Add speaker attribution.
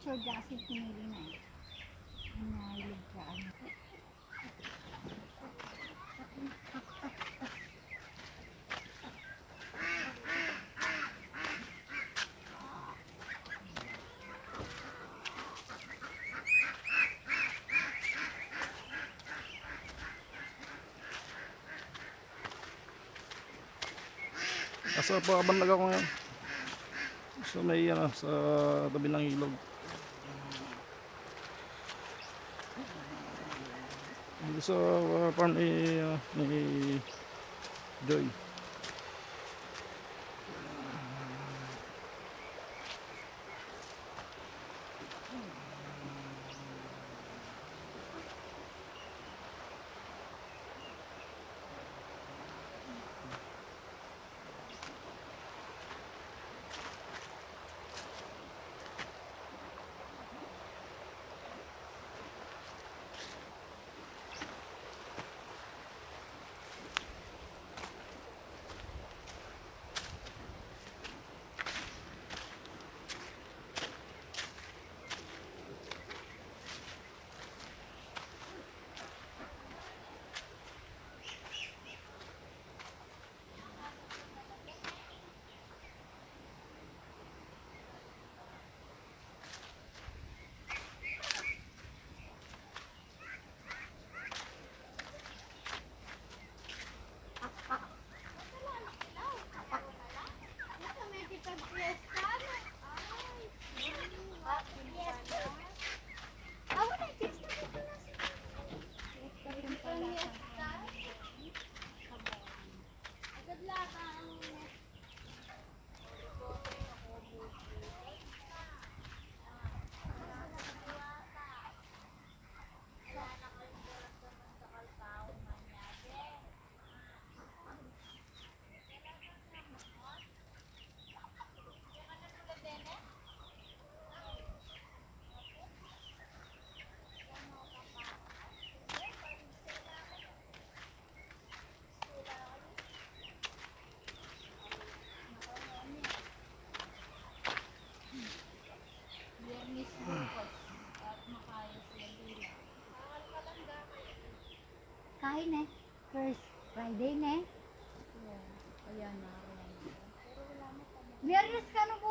Speaker 1: picture kasi pinili na eh. Nahilig ka ano.
Speaker 2: Nasa Pabanlag ako ngayon. So may sa tabi ng ilog. Dito sa farm ni Joy.
Speaker 1: Kain eh. First Friday ne.
Speaker 3: Ayan na.
Speaker 1: Biyernes ka nung